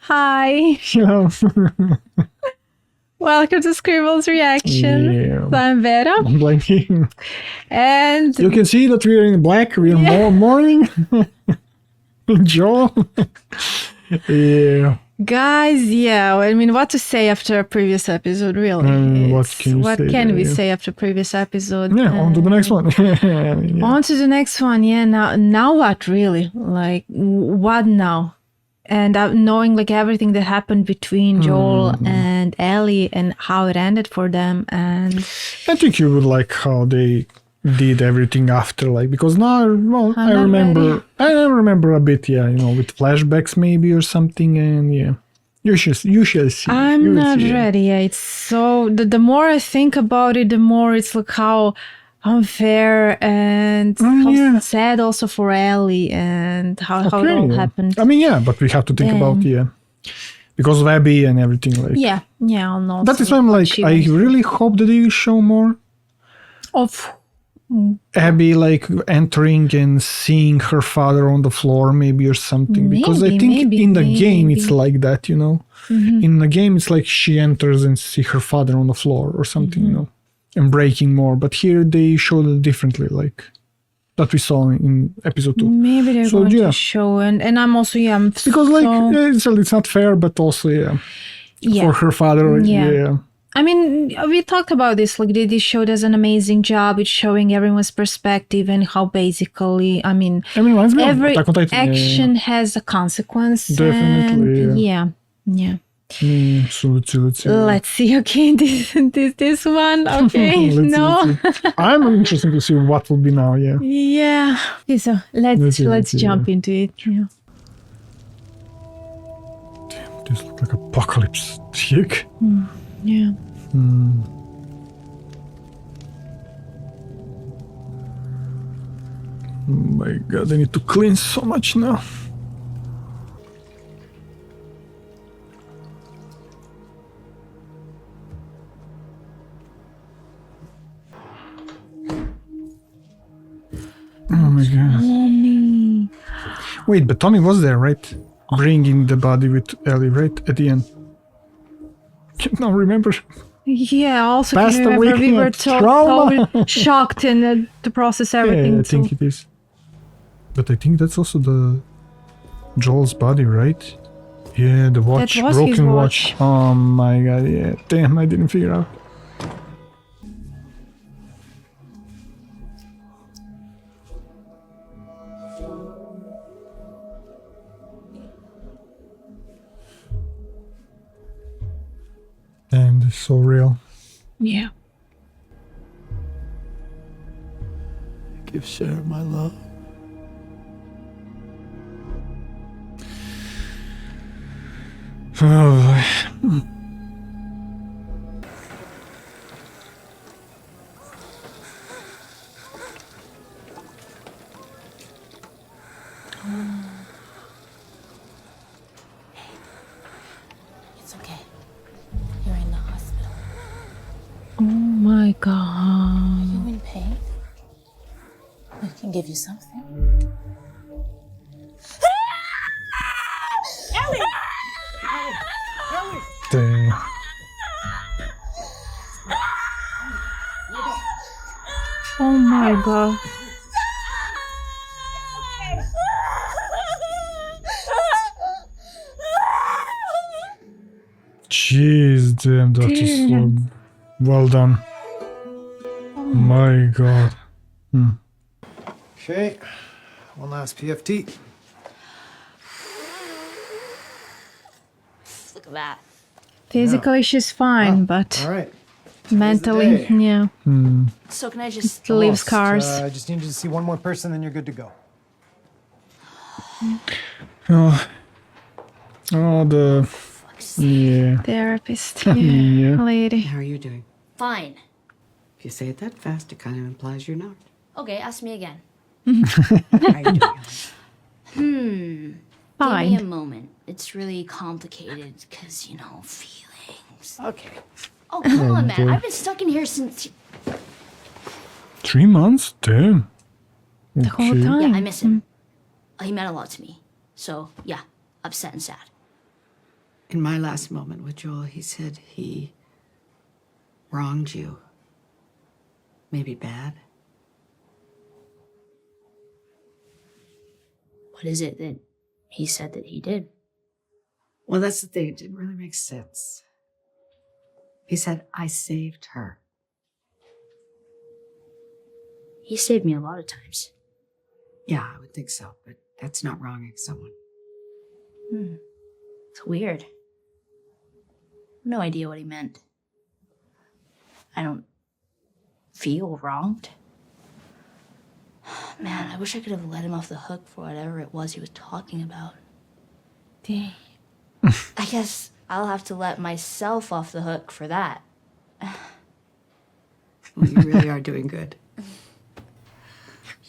Hi. Hello. Welcome to Scribble's Reaction. Yeah. I'm Vera. I'm blanking. And You can see that we're in black. We're mourning. Joel. Yeah. guys, I mean, what to say after a previous episode, really? What can we yeah. say after previous episode? Yeah, on to the next one. Yeah. On to the next one, yeah. Now what, really? Like, what now? And knowing like everything that happened between Joel and Ellie and how it ended for them, and I think you would like how they did everything after, like, because now, well, I remember a bit, yeah, with flashbacks maybe or something, and yeah, you shall see. I'm not ready. Yeah, it's so the more I think about it, the more it's like how unfair and how sad also for Ellie and how it all happened. I mean, yeah, but we have to think about because of Abby and everything, like I'll know. That is why I'm like, I really hope that they will show more of Abby like entering and seeing her father on the floor maybe or something, because I think in the game it's like that, in the game it's like she enters and see her father on the floor or something, and breaking more, but here they showed it differently, like that we saw in episode 2. Maybe they're going to show, and I'm also because like it's not fair, but also for her father, I mean, we talked about this, like this show does an amazing job with showing everyone's perspective and how basically, every action has a consequence. Definitely. And So let's see. Let's see. Okay, this one. Okay, let's see. I'm interested to see what will be now. Yeah. Okay, so let's jump into it. Yeah. Damn, this looks like apocalypse. Chick. Yeah. Oh my god, I need to clean so much now. Oh my god. Tommy. Wait, but Tommy was there, right? Bringing the body with Ellie, right? At the end. Can't now remember. Yeah, also Past can remember we were totally shocked and to process everything. Yeah, I think it is. But I think that's also the Joel's body, right? Yeah, the watch, broken watch. Oh my god, yeah. Damn, I didn't figure out. Damn, this is so real. Yeah. Give Sarah my love. Oh, It's okay. You're in the hospital. Oh my god. Are you in pain? I can give you something. Ellie! damn. Oh my god. Jeez, damn, that is so well done. My god. Okay, one last PFT. Look at that. Physically she's fine, but All right. mentally, So can I just... leaves scars. I just need you to see one more person, then you're good to go. Oh, the Therapist, Yeah. lady. How are you doing? Fine. If you say it that fast, it kind of implies you're not. Okay, ask me again. How are you doing? Give me a Fine. moment. It's really complicated because, feelings. Okay. Oh, come on, man. I've been stuck in here since... 3 months? Damn. The whole Okay. time. Yeah, I miss him. He meant a lot to me. So, yeah, upset and sad. In my last moment with Joel, he said he wronged you. Maybe bad. What is it that he said that he did? Well, that's the thing. It didn't really make sense. He said, I saved her. He saved me a lot of times. Yeah, I would think so, but that's not wronging someone. It's weird. No idea what he meant. I don't feel wronged. Man, I wish I could have let him off the hook for whatever it was he was talking about. Dang. I guess I'll have to let myself off the hook for that. Well, you really are doing good.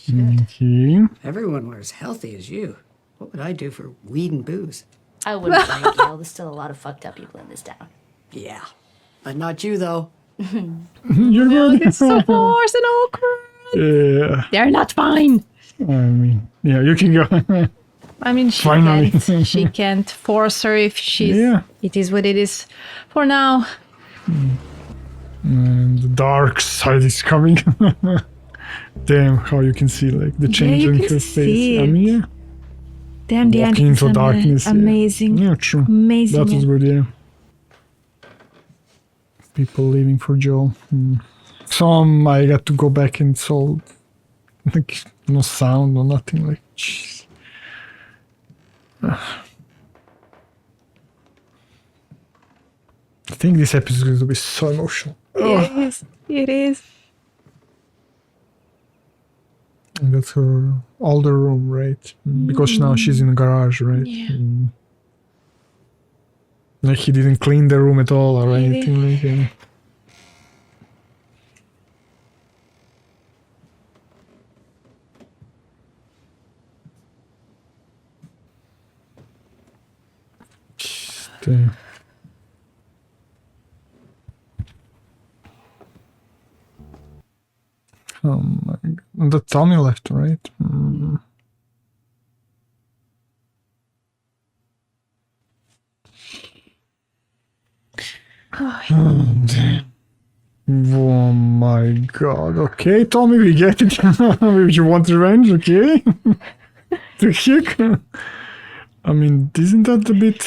Okay. If everyone were as healthy as you, what would I do for weed and booze? I wouldn't blame Gail. There's still a lot of fucked up people in this town. Yeah, but not you, though. You're good. It's so forced and awkward. Yeah. They're not fine. I mean, yeah, you can go. I mean, she Finally. can't. She can't force her if she's. Yeah. It is what it is. For now. And the dark side is coming. Damn, how you can see like the change you in can her see face. I mean, yeah. Damn, the Walking end is into darkness. Yeah. amazing. Yeah, true. Amazing. That was good, yeah. People leaving for Joel. Some I got to go back and solve. Like, no sound, no nothing. Like, jeez. I think this episode is going to be so emotional. It is. It is. And that's her older room, right? Because now she's in the garage, right? Yeah. Like he didn't clean the room at all or anything like that. Damn. Oh my god. The Tommy left, right? Damn. Oh my god. Okay, Tommy, we get it. If you want revenge, okay? The kick. I mean, isn't that a bit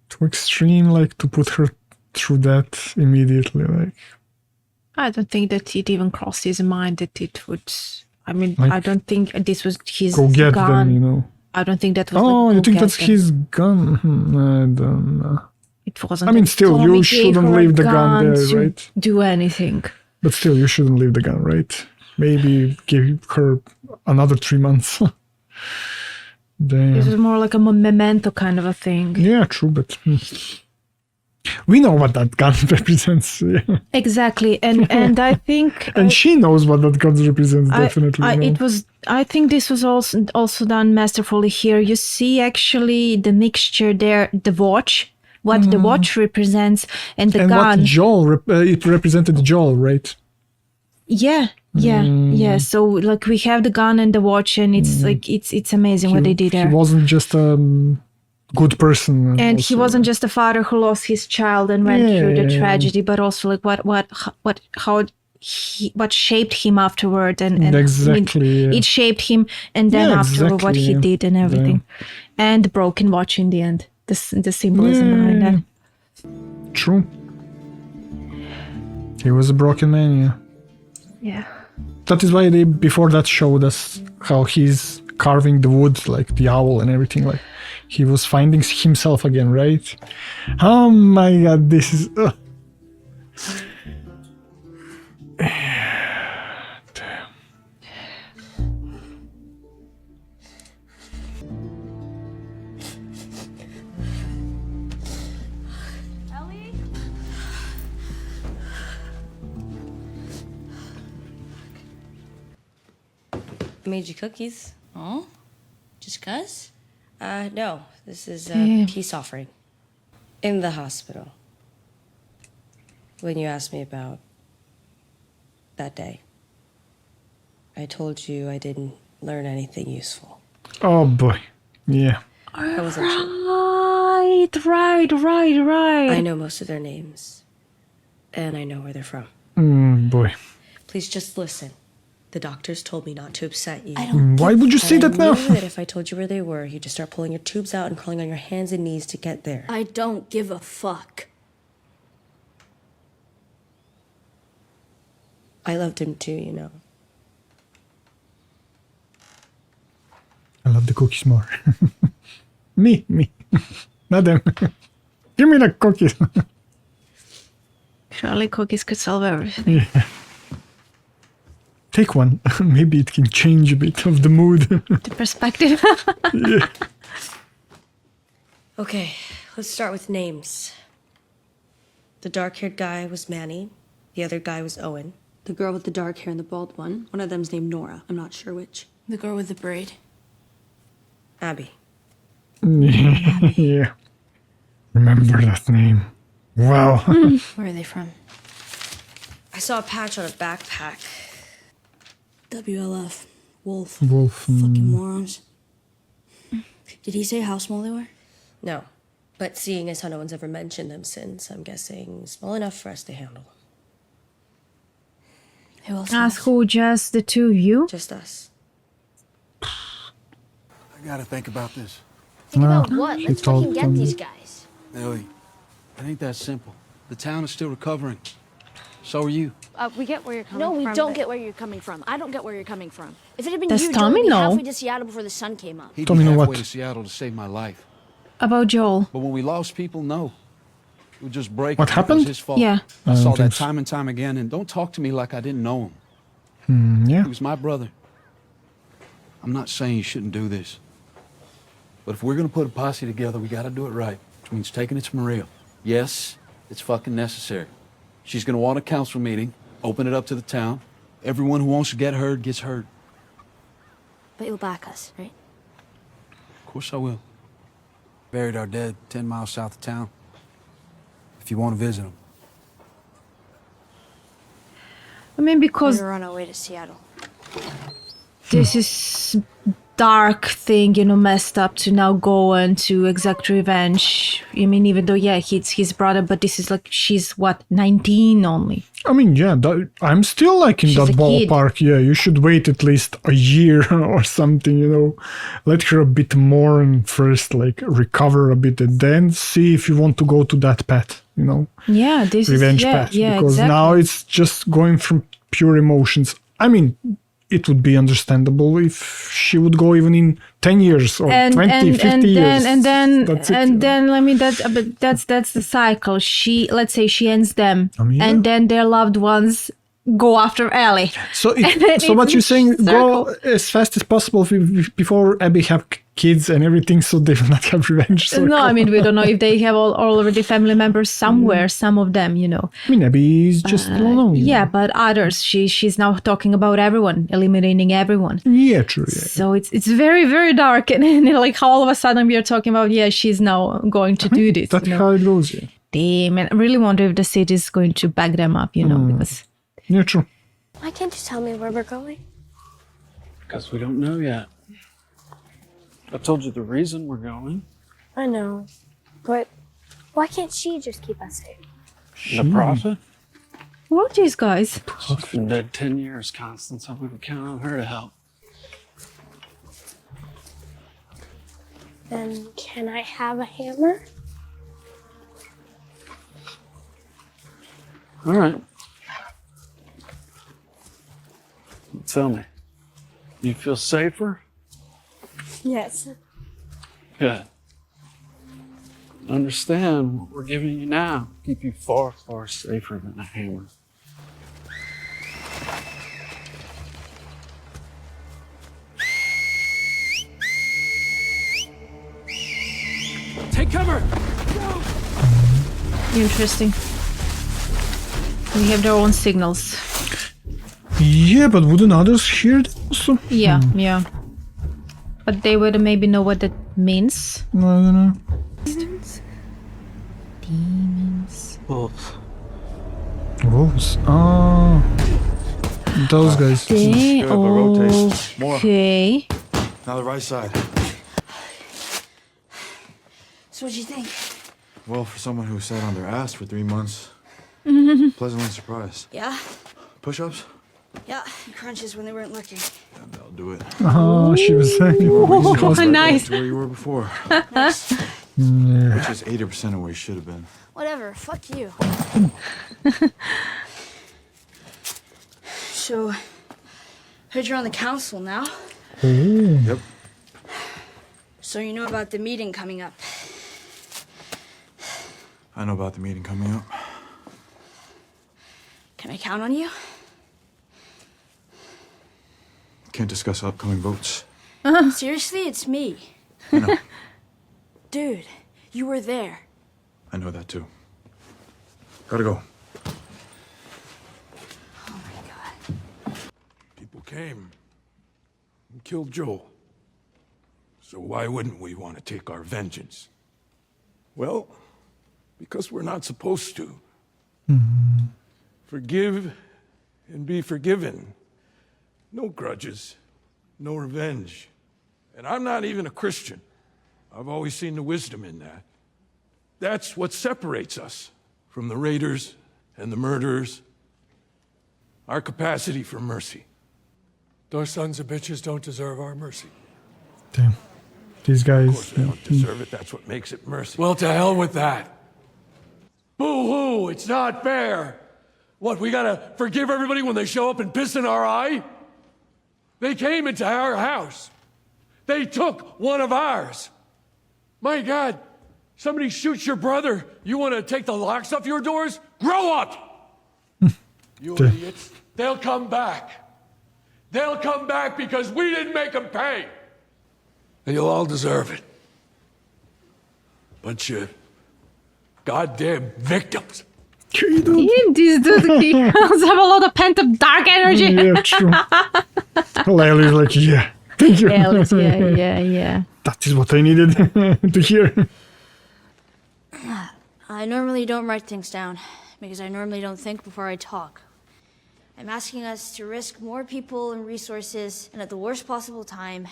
too extreme, like, to put her through that immediately, like? I don't think that it even crossed his mind that it would. I mean, Like, I don't think this was his Go get gun. them, you know. I don't think that was. Oh, like, you go think get that's them. his gun? I don't know. It wasn't. I mean, that still, Tommy you gave shouldn't her a leave the gun there, to right? Do anything. But still, you shouldn't leave the gun, right? Maybe give her another 3 months. Damn. This was more like a memento kind of a thing. Yeah, true, but we know what that gun represents. Yeah. Exactly, and I think. And she knows what that gun represents, definitely. you know. It was. I think this was also done masterfully here. You see, actually, the mixture there, the watch, what the watch represents, and the and gun. what Joel, it represented Joel, right? Yeah. Yeah. So like we have the gun and the watch, and it's like it's amazing what they did there. He wasn't just a good person. And he wasn't just a father who lost his child and went through the tragedy, but also like what shaped him afterward, and exactly. I mean, it shaped him, and then afterward what he did and everything, and the broken watch in the end, the symbolism behind that. True. He was a broken man, yeah. Yeah. That is why they before that showed us how he's carving the wood, like the owl and everything. Like he was finding himself again, right? Oh my god, this is. Damn. Ellie? I made you cookies. Oh? Just 'cause? No, this is a Damn. peace offering. In the hospital. When you asked me about that day, I told you I didn't learn anything useful. Oh boy, yeah. I wasn't sure. right. I know most of their names. And I know where they're from. Boy. Please just listen. The doctors told me not to upset you. Why would you say that now? I knew that if I told you where they were, you'd just start pulling your tubes out and crawling on your hands and knees to get there. I don't give a fuck. I loved him too, you know. I love the cookies more. me. Not them. Give me the cookies. Surely cookies could solve everything. Yeah. Take one. Maybe it can change a bit of the mood. The perspective. Yeah. Okay, let's start with names. The dark-haired guy was Manny. The other guy was Owen. The girl with the dark hair and the bald one of them's named Nora. I'm not sure which. The girl with the braid. Abby. Yeah. Remember that name. Wow. Where are they from? I saw a patch on a backpack. WLF. Wolf. Wolf. Fucking morons. Did he say how small they were? No, but seeing as how no one's ever mentioned them since, I'm guessing small enough for us to handle. Who else? Ask knows? who, just the two of you? Just us. I gotta think about this. Think about Well, what? she Let's fucking told get them. these guys. Ellie, it ain't that simple. The town is still recovering. So are you. We get where you're coming No, from. we don't but- get where you're coming from. I don't get where you're coming from. If it had been Does you, Tommy Joel would be know? halfway to Seattle before the sun came up. He'd Tommy, be know halfway what? to Seattle to save my life. About Joel. But when we lost people, no. It would just break. What It was happened? his fault. Yeah. I I saw don't that think so. time and time again, and don't talk to me like I didn't know him. Yeah. He was my brother. I'm not saying you shouldn't do this. But if we're gonna put a posse together, we gotta do it right. Which means taking it to Maria. Yes, it's fucking necessary. She's gonna want a council meeting, open it up to the town. Everyone who wants to get heard gets heard. But you'll back us, right? Of course I will. Buried our dead 10 miles south of town. If you want to visit them. I mean, because We're on our way to Seattle. this is dark thing, messed up to now go and to exact revenge. I mean, even though, yeah, he's his brother, but this is like, she's what, 19 only. I mean, yeah, I'm still like in She's that a kid. ballpark. Yeah, you should wait at least a year or something, Let her a bit more and first like recover a bit and then see if you want to go to that path, Yeah, this revenge is, path. yeah, Because exactly. now it's just going from pure emotions. I mean, it would be understandable if she would go even in 10 years or 20, 50 years. That's it, then I mean that's the cycle. Let's say she ends them, yeah. and then their loved ones go after Ellie. So, then so what it's you're saying, go circle. as fast as possible before Abby have kids and everything, so they will not have revenge. No, circle. I mean we don't know if they have already family members somewhere. Some of them, I mean, Abby is just alone. Yeah, but others. She's now talking about everyone, eliminating everyone. Yeah, true. Yeah. So it's very, very dark, and like all of a sudden we are talking about, yeah, she's now going to do this. That's how it goes. Yeah. Damn, and I really wonder if the city is going to back them up, because Yeah, true. Why can't you tell me where we're going? Because we don't know yet. I told you the reason we're going. I know. But why can't she just keep us safe? The prophet? what these guys? She's been dead 10 years, Constance. I wouldn't count on her to help. Then can I have a hammer? All right. Tell me, you feel safer? Yes. Good. Understand what we're giving you now. Keep you far, far safer than a hammer. Take cover! Interesting. We have their own signals. Yeah, but wouldn't others hear it also? Yeah, yeah. But they would maybe know what that means. I don't know. Demons. Wolf. Wolves. Oh. Those guys. They, More. okay. Now the right side. So what'd you think? Well, for someone who sat on their ass for 3 months, pleasantly surprised. Yeah? Push-ups? Yeah, crunches when they weren't working. Yeah, that'll do it. Oh, she was saying. Nice. To where you were before, Nice. which is 80% of where you should have been. Whatever, fuck you. So, heard you're on the council now. Yep. So you know about the meeting coming up. I know about the meeting coming up. Can I count on you? Can't discuss upcoming votes. Seriously, it's me. I know. Dude, you were there. I know that too. Gotta go. Oh my god. People came and killed Joel. So why wouldn't we want to take our vengeance? Well, because we're not supposed to. Forgive and be forgiven. No grudges, no revenge. And I'm not even a Christian. I've always seen the wisdom in that. That's what separates us from the raiders and the murderers. Our capacity for mercy. Those sons of bitches don't deserve our mercy. Damn. These Of guys. course they don't deserve it. That's what makes it mercy. Well, to hell with that. Boo-hoo, it's not fair. What, we gotta forgive everybody when they show up and piss in our eye? They came into our house. They took one of ours. My God, somebody shoots your brother. You want to take the locks off your doors? Grow up! You idiots. They'll come back. They'll come back because we didn't make them pay. And you'll all deserve it. Bunch of goddamn victims. This dude, he must have a lot of pent up dark energy. Yeah, true. Ellie's like, yeah, thank you. Yeah. That is what I needed to hear. I normally don't write things down because I normally don't think before I talk. I'm asking us to risk more people and resources and at the worst possible time.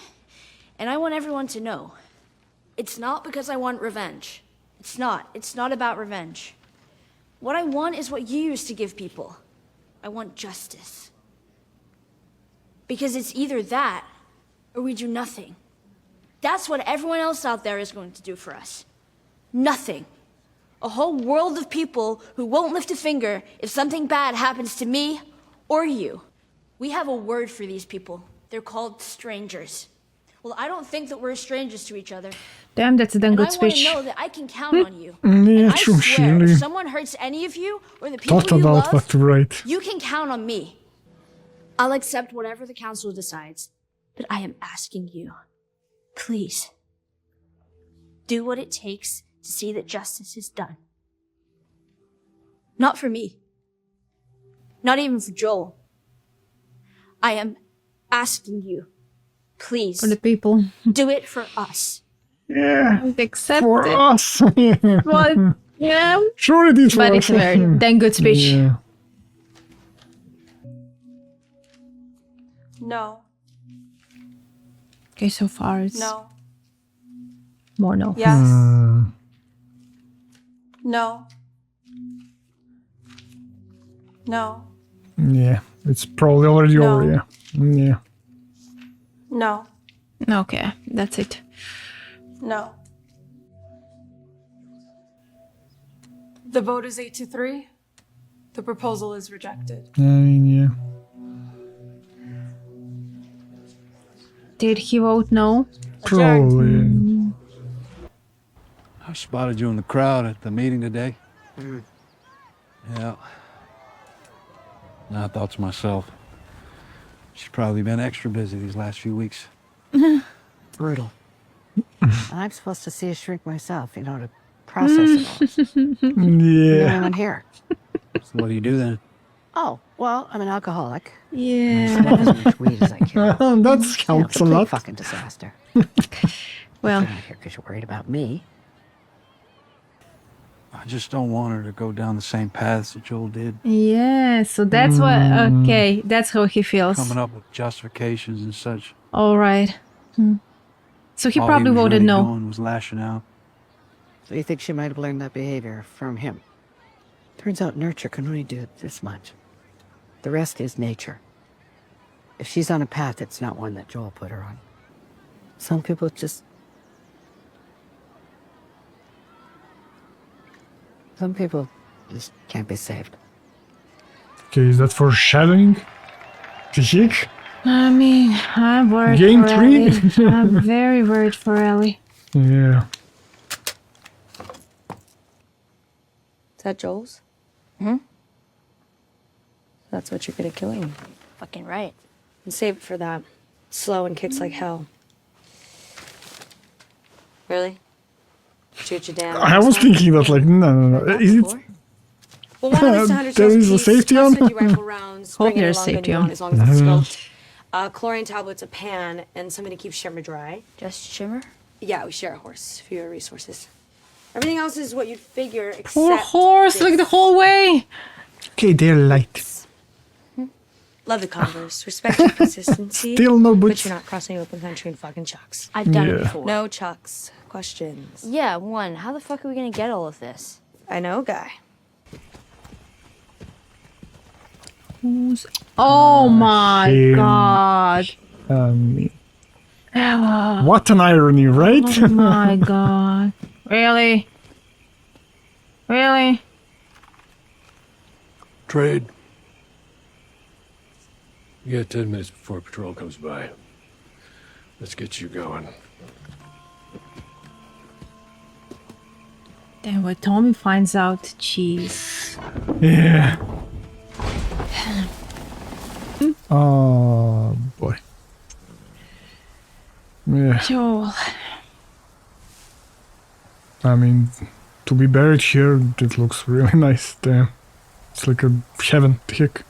And I want everyone to know. It's not because I want revenge. It's not. It's not about revenge. What I want is what you used to give people. I want justice. Because it's either that or we do nothing. That's what everyone else out there is going to do for us. Nothing. A whole world of people who won't lift a finger if something bad happens to me or you. We have a word for these people. They're called strangers. Well, I don't think that we're strangers to each other. Damn, that's a damn good I want speech. to know that I can count on you. Yeah, And I true, she swear, really if someone hurts any of you or the people thought you about love, what to write. you can count on me. I'll accept whatever the council decides, but I am asking you, please, do what it takes to see that justice is done. Not for me. Not even for Joel. I am asking you, please, For the people. do it for us. Yeah, Accept for it. us. Well, yeah. Sure it is for But us. it's a very damn good speech. Yeah. No. Okay, so far it's No. more no. Yes. Mm, No. No. yeah, it's probably already No. over, yeah. Yeah. No. Okay, that's it. No. The vote is 8-3. The proposal is rejected. I mean, yeah. Did he vote no? Probably. I spotted you in the crowd at the meeting today. Yeah. And I thought to myself, she's probably been extra busy these last few weeks. Brutal. I'm supposed to see a shrink myself, you know, to process it all. The Yeah. only one here. So what do you do then? Oh, well, I'm an alcoholic. I Yeah. smoke as much weed as I can. That You know, helps a complete lot. fucking disaster. Well, You're not here because you're worried about me. I just don't want her to go down the same paths that Joel did. yeah. So that's what. Okay, that's how he feels. Coming up with justifications and such. All right. So he All probably was voted really no. doing was lashing out. So you think she might have learned that behavior from him? Turns out nurture can only do this much. The rest is nature. If she's on a path, it's not one that Joel put her on. Some people just can't be saved. Okay, is that foreshadowing? Physique? I mean, I'm worried Game for 3? Ellie. I'm very worried for Ellie. Yeah. Is that Joel's? Hmm? That's what you're good at killing. Fucking right. And save it for that. Slow and kicks like hell. Really? Shoot you down. I was thinking that, like, no. Is it? Well, one of it's 100 There is a piece, safety plus on? 50 rifle rounds. Hope bring any there's long gun safety you on. want, as long as it's scoped. Chlorine tablets, a pan, and somebody keeps Shimmer dry. Just Shimmer? Yeah, we share a horse. Fewer resources. Everything else is what you'd figure, except Poor horse, like the whole way. Okay, they're light. Love the Converse. Respect your consistency. Still no But boots. you're not crossing open country in fucking chucks. I've done it Yeah. before. No chucks. Questions. Yeah, one. How the fuck are we gonna get all of this? I know, guy. Oh my him. god. What an irony, right? Oh my god. Really? Really? Trade. You got 10 minutes before patrol comes by. Let's get you going. Then when Tommy finds out, jeez. Yeah. Oh boy. Yeah. Joel. I mean, to be buried here, it looks really nice. Damn. It's like a heaven. Heck.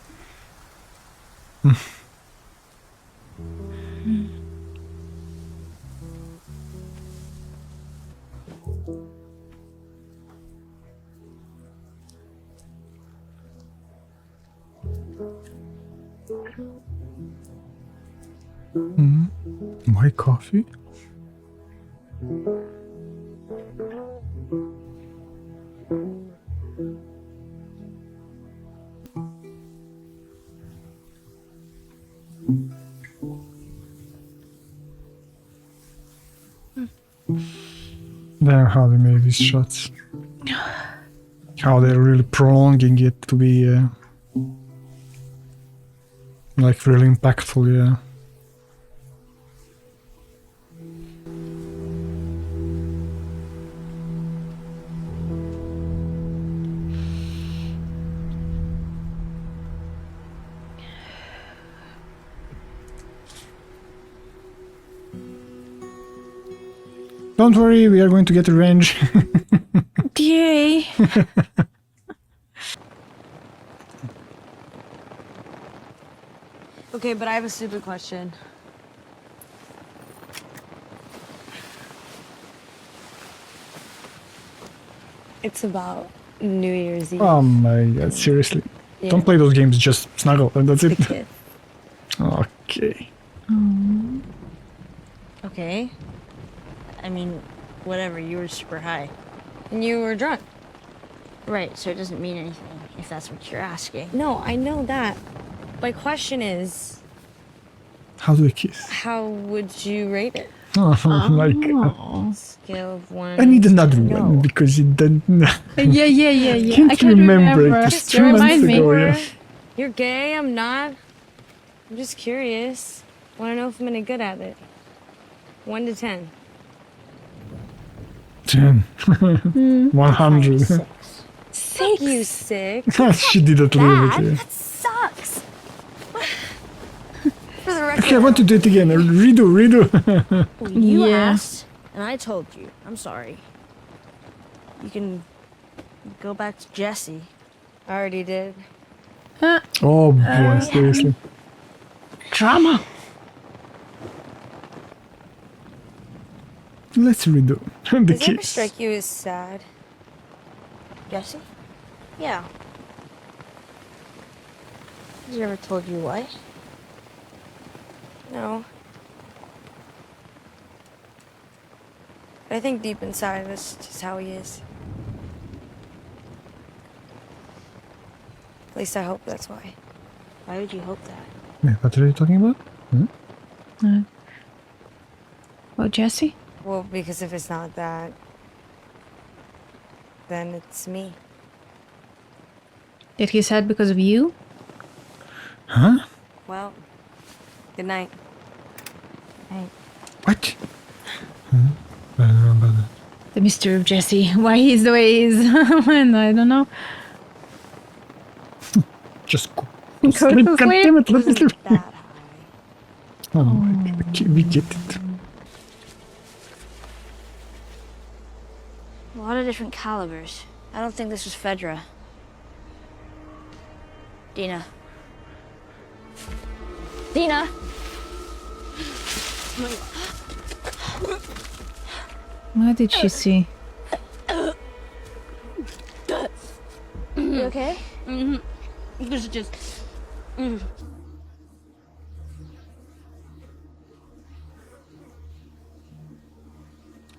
My coffee? Damn, how they made these shots. How they're really prolonging it to be like really impactful, yeah. Don't worry, we are going to get revenge. Yay. Okay, but I have a stupid question. It's about New Year's Eve. Oh my god, seriously. Yeah. Don't play those games, just snuggle and that's The it. kid. Okay. Okay. I mean, whatever, you were super high. And you were drunk. Right, so it doesn't mean anything, if that's what you're asking. No, I know that. My question is, How do I kiss? how would you rate it? Oh, like, Scale of 1. I need another No. one because it doesn't. Yeah. Can't I can't remember remember. it. Just Just 2 months remind me. ago, yeah. You're gay, I'm not. I'm just curious. Want to know if I'm any good at it. 1 to 10. 10. 100. Fuck you, 6. She did it a little bit, yeah. That sucks. For the record. Okay, I want to do it again. Redo. Well, you Yeah. asked, and I told you. I'm sorry. You can go back to Jesse. I already did. Oh boy, seriously. Drama. Let's redo the Does it ever kiss. strike you as sad? Jesse? Yeah. Has he ever told you why? No. I think deep inside that's just how he is. At least I hope that's why. Why would you hope that? Wait, what are you talking about? Well, Jesse? Well, because if it's not that, then it's me. Did he said because of you? Huh? Well, good night. What? I don't know about that. The mystery of Jesse. Why he's the way he is. And I don't know. Just go. Go Sleep, to God sleep. damn it, let me sleep. That high. Oh my God, okay, we get it. A lot of different calibers. I don't think this was Fedra. Dina. Dina! What did she see? You okay? This is just...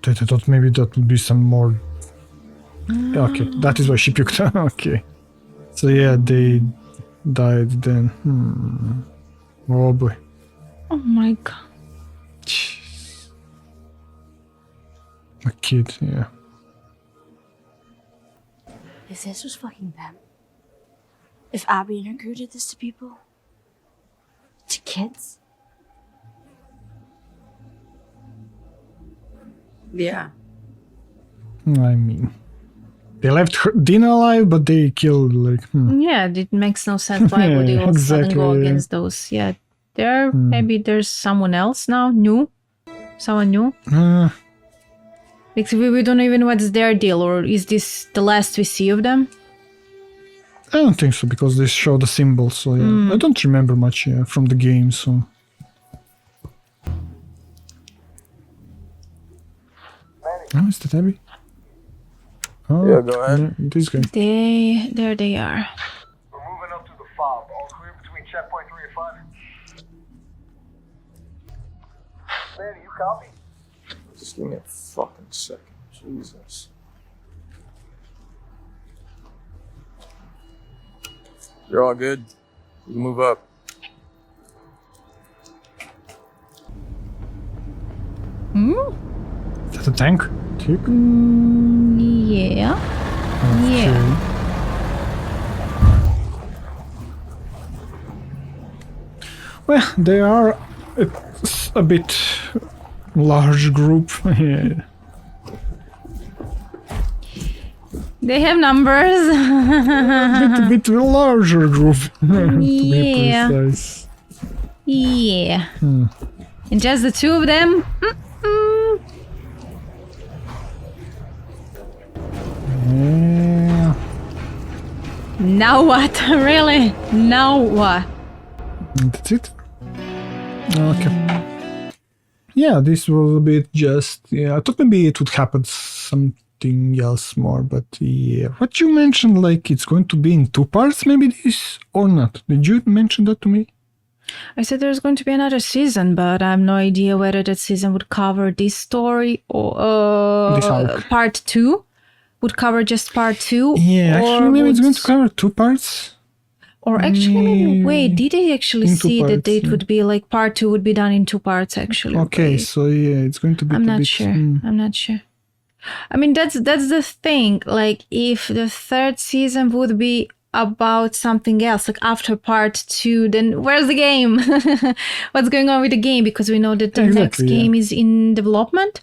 I thought maybe that would be some more... Okay, that is why she puked. Okay. So yeah, they died then. Oh boy. Oh my god. Jeez. A kid, yeah. If this was fucking them, if Abby and her crew did this to people, to kids, Yeah. I mean, they left Dina alive, but they killed like. Yeah, it makes no sense. Why would you all of a sudden go Exactly. against those? Yeah, maybe there's someone else now, new, someone new. Because we don't even know what's their deal, or is this the last we see of them? I don't think so because they show the symbol. So yeah, I don't remember much from the game. So. Oh, is that Abby? Oh, Yeah, go ahead. This guy. There they are. We're moving up to the fob. All clear between checkpoint 3 and 5. Manny, you copy? Just give me a fucking second. Jesus. You're all good. You can move up. Is that a tank? Yeah. Yeah. Well, they are a bit large group. Yeah. They have numbers. A bit larger group. To be Yeah. precise. Yeah. And just the two of them? Yeah. Now what? Really? Now what? And that's it. Okay. Yeah, this was a bit just. Yeah, I thought maybe it would happen something else more, but yeah. What you mentioned, like it's going to be in 2 parts, maybe this or not? Did you mention that to me? I said there's going to be another season, but I have no idea whether that season would cover this story or This arc. part 2. Would cover just part 2. Yeah, or actually, maybe it's would- going to cover 2 parts. Or actually, maybe, wait, did they actually In 2 see that parts, it yeah. would be like part 2 would be done in 2 parts, actually? Okay, Wait. so yeah, it's going to be I'm a not bit. sure. I'm not sure. I mean, that's the thing. Like, if the 3rd season would be about something else, like after part 2, then where's the game? What's going on with the game? Because we know that the next Exactly, yeah. game is in development.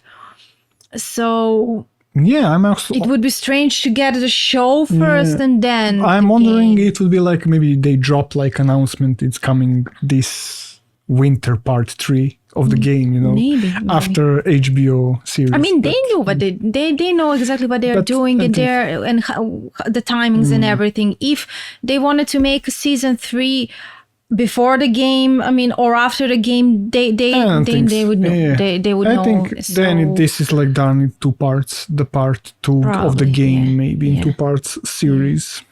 So Yeah, I'm also. it would be strange to get the show first and then. I'm the wondering game. it would be like maybe they drop like announcement it's coming this winter part 3 of the game, you know, Maybe. after HBO series. I mean, they but- knew what they know exactly what they're But doing I and think- their and how, the timings and everything. If they wanted to make season 3 before the game, I mean, or after the game, they I don't think they so. would know. Yeah. They would I know. think then this is like done in 2 parts. The part 2 of the Probably, game, yeah, maybe in yeah. 2 parts series.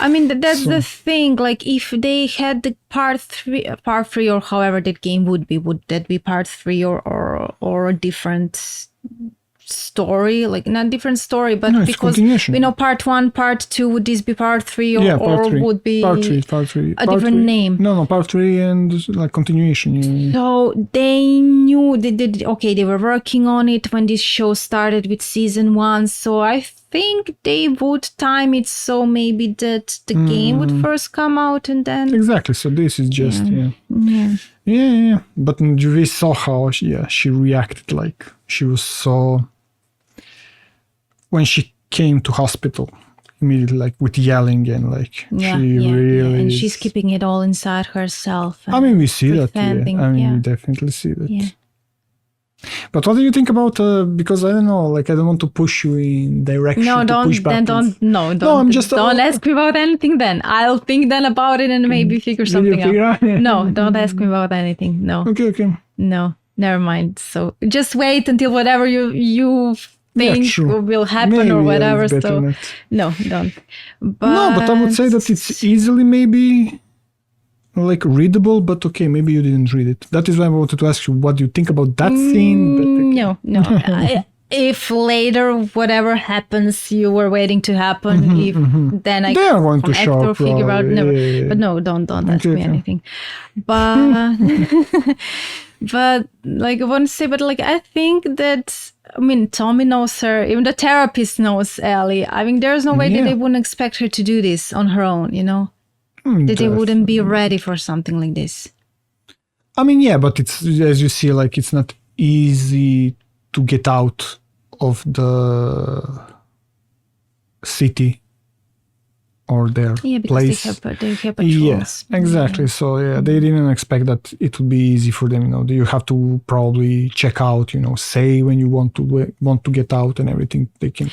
I mean, that's the thing. Like, if they had the part 3, or however that game would that be part 3 or a different story, like not different story, but No, it's because continuation. we know part 1, part 2, would this be part 3 or, Yeah, part or 3. would be Part 3. a Part different 3. name? No, part 3 and like continuation. Yeah. So they knew they did okay, they were working on it when this show started with season 1. So I think they would time it so maybe that the game would first come out and then Exactly. So this is just yeah. But we saw how she reacted. Like she was so when she came to hospital immediately, like with yelling and like and she's keeping it all inside herself. I mean, we see that. pretending, We definitely see that. But what do you think about? Because I don't know, like I don't want to push you in direction. No, I'm just don't ask me about anything. Then I'll think then about it and maybe figure something out. No, don't ask me about anything. No. Okay. No, never mind. So just wait until whatever you think will happen maybe, or whatever. So not. no, don't. But I would say that it's easily maybe like readable, but okay, maybe you didn't read it. That is why I wanted to ask you what do you think about that scene. No. If later whatever happens you were waiting to happen, then I they are going to show figure out. But no, don't ask me anything. But but like I want to say, but like I think that. I mean, Tommy knows her. Even the therapist knows Ellie. I mean, there's no way that they wouldn't expect her to do this on her own, you know? That they wouldn't be ready for something like this. I mean, yeah, but it's, as you see, like, it's not easy to get out of the city or their place. They have patrols. Yes, exactly. So they didn't expect that it would be easy for them. You know, you have to probably check out. You know, say when you want to get out and everything. They can.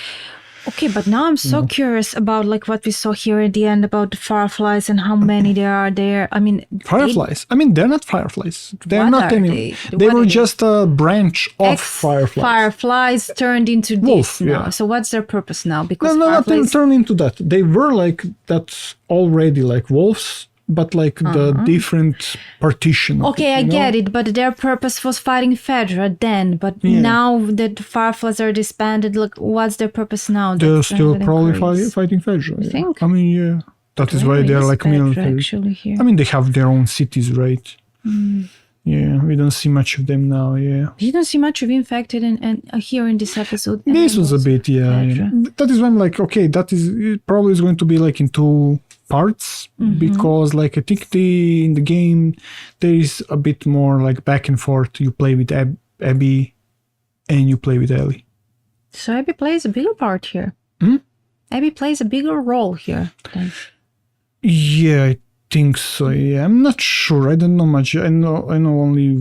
Okay, but now I'm so curious about like what we saw here at the end about the fireflies and how many there are there. I mean, fireflies. They're not fireflies. They're not any. They were just a branch of fireflies. Fireflies turned into wolf, this now. Yeah. So what's their purpose now? Because no, not turned into that. They were like that already, like wolves. But like the different partition. Okay, I get it. But their purpose was fighting Fedra then. But now that the Fireflies are disbanded, like, what's their purpose now? They're still probably fighting Fedra. You think? I mean, yeah. That is why they're like military. Here? I mean, they have their own cities, right? Yeah, we don't see much of them now, You don't see much of Infected and here in this episode. This was a bit, That is why I'm like, okay, that is it probably is going to be like in 2 parts because like I think in the game there is a bit more like back and forth. You play with Abby and you play with Ellie. So Abby plays a bigger part here. Abby plays a bigger role here. Then. Yeah, I think so. Yeah, I'm not sure. I don't know much. I know only.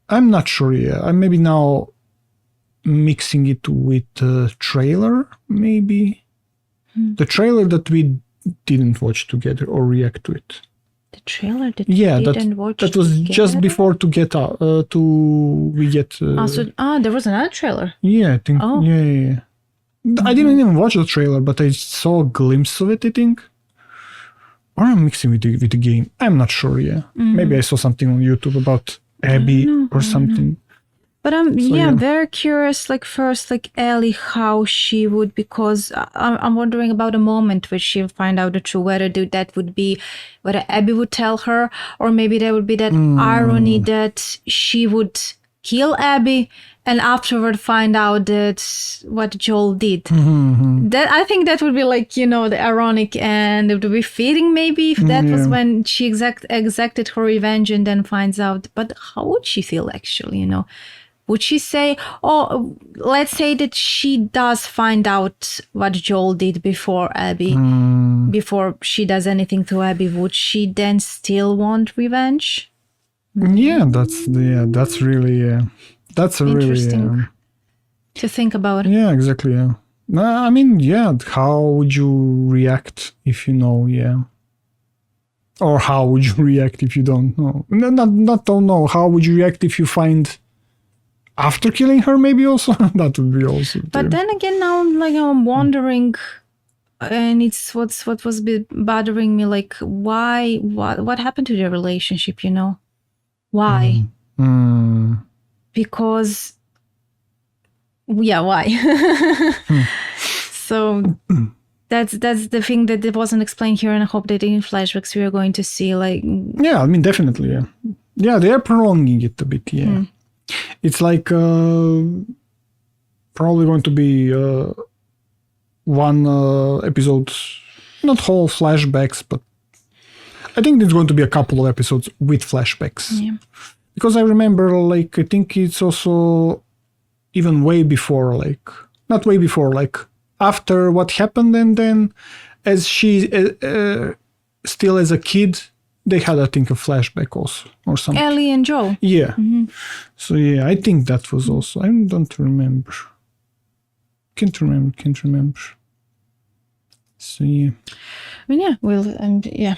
I'm not sure. Yeah, I'm maybe now mixing it with the trailer. Maybe the trailer that we didn't watch together or react to it. The trailer that we didn't watch that was together? just before to get out we get. There was another trailer. Yeah, I think. Oh. Yeah. I didn't even watch the trailer, but I saw a glimpse of it. I think. Or I'm mixing with the game. I'm not sure. Yeah, maybe I saw something on YouTube about Abby or something. But I'm very curious. Like first, like Ellie, how she would, because I'm wondering about a moment where she'll find out the truth. Whether Abby would tell her, or maybe there would be that irony that she would kill Abby and afterward find out that what Joel did. That I think that would be like the ironic, and it would be fitting maybe if that was when she exacted her revenge and then finds out. But how would she feel actually? Would she say, let's say that she does find out what Joel did before Abby, before she does anything to Abby, would she then still want revenge? Yeah, that's really, that's interesting to think about. Yeah, exactly. Yeah. I mean, how would you react if you know? Yeah. Or how would you react if you don't know? Not don't know. How would you react if you find after killing her? Maybe also that would be also. But then again, now I'm wondering, and it's what was bothering me. Like, why? What happened to their relationship? Why? Because Yeah, why? So that's the thing that it wasn't explained here, and I hope that in flashbacks we are going to see like. Yeah, I mean, definitely, yeah. Yeah, they are prolonging it a bit, yeah. It's like probably going to be one episode, not whole flashbacks, but I think there's going to be a couple of episodes with flashbacks. Yeah. Because I remember, like, I think it's also even way before, like, not way before, like, after what happened, and then as she, still as a kid, they had, I think, a flashback also, or something. Ellie and Joel. Yeah. So, yeah, I think that was also, I don't remember. Can't remember. So, yeah. I mean, yeah, yeah.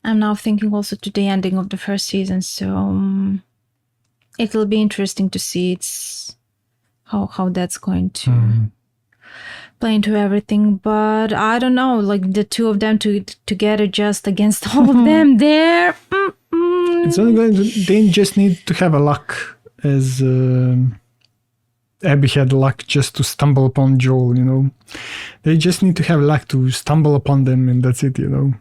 I'm now thinking also to the ending of the first season, so it'll be interesting to see how that's going to play into everything. But I don't know, like the two of them together just against all of them there. It's only going to, they just need to have a luck, as Abby had luck just to stumble upon Joel, you know. They just need to have luck to stumble upon them, and that's it, you know.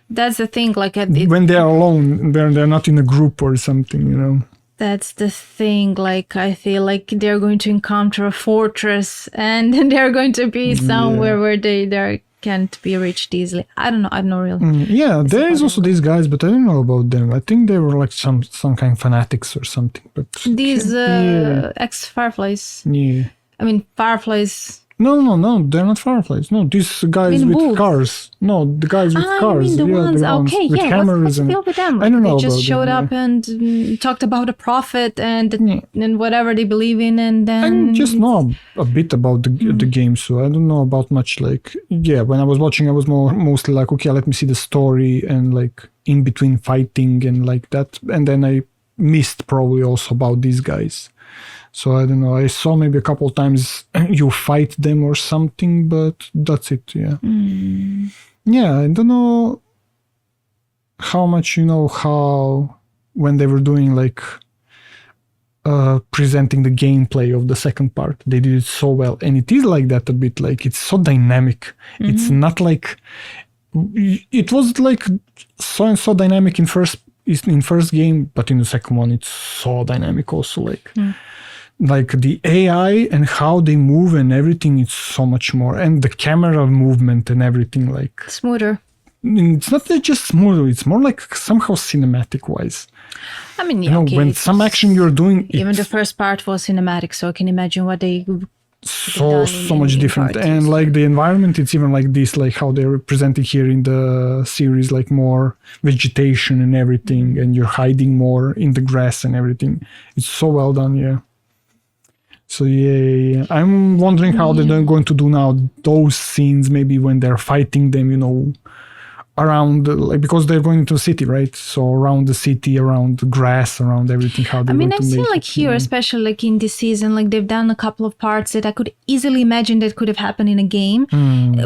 That's the thing, like when they're alone, they're not in a group or something, you know. That's the thing, like I feel like they're going to encounter a fortress, and then they're going to be somewhere where they can't be reached easily. I don't know really. Yeah, there is also these guys, but I don't know about them. I think they were like some kind of fanatics or something. But these ex-Fireflies. Yeah. I mean, Fireflies. No, they're not Fireflies. No, these guys with wolves. cars. No, the guys with cars. I mean the ones. The ones okay, with hammers what's the deal with them? I don't know. They just about showed them, up and talked about the prophet and whatever they believe in, and then I just know a bit about the game, so I don't know about much. Like, yeah, when I was watching, I was mostly like, okay, let me see the story and like in between fighting and like that, and then I missed probably also about these guys. So I don't know. I saw maybe a couple times you fight them or something, but that's it. Yeah. Yeah, I don't know how much you know how when they were doing like presenting the gameplay of the second part, they did it so well, and it is like that a bit. Like it's so dynamic. It's not like it was like so dynamic in first game, but in the second one it's so dynamic also. Like the AI and how they move and everything, it's so much more. And the camera movement and everything, like smoother. It's not just smoother, it's more like somehow cinematic wise. I mean, you know, when some action you're doing, even the first part was cinematic, so I can imagine what they so much different. And like the environment, it's even like this, like how they're presented here in the series, like more vegetation and everything, and you're hiding more in the grass and everything. It's so well done, yeah. So yeah, I'm wondering how they're going to do now those scenes, maybe when they're fighting them, you know, around, like, because they're going into the city, right? So around the city, around the grass, around everything, how they're going to make it. I mean, I've seen like here, especially like in this season, like they've done a couple of parts that I could easily imagine that could have happened in a game,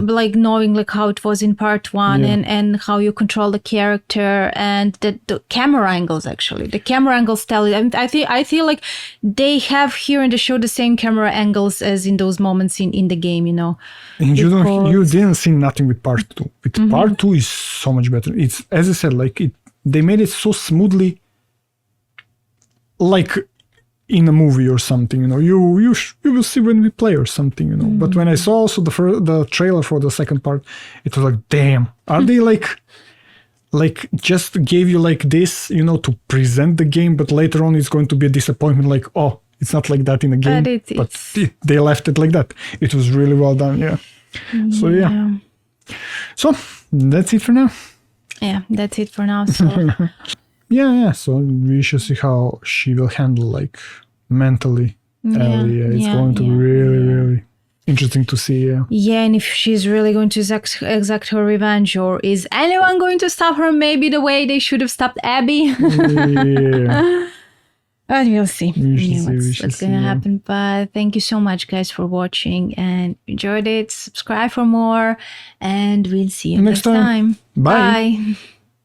like knowing like how it was in part one and how you control the character and the camera angles. Actually, the camera angles tell it. I feel like they have here in the show the same camera angles as in those moments in the game, you know. And you didn't see nothing with part two. With part two is so much better. It's, as I said, like they made it so smoothly, like in a movie or something, you know. You will see when we play or something, you know. But when I saw also the trailer for the second part, it was like, damn, are they like just gave you like this, you know, to present the game, but later on it's going to be a disappointment, like, oh, it's not like that in the game, but they left it like that. It was really well done, yeah. So yeah. So that's it for now. Yeah, that's it for now. So yeah. So we should see how she will handle like mentally. Ellie. It's going to be really interesting to see. Yeah, and if she's really going to exact her revenge, or is anyone going to stop her? Maybe the way they should have stopped Abby. Yeah. But we'll see. What's going to happen. But thank you so much, guys, for watching and enjoyed it. Subscribe for more, and we'll see you next time. Bye.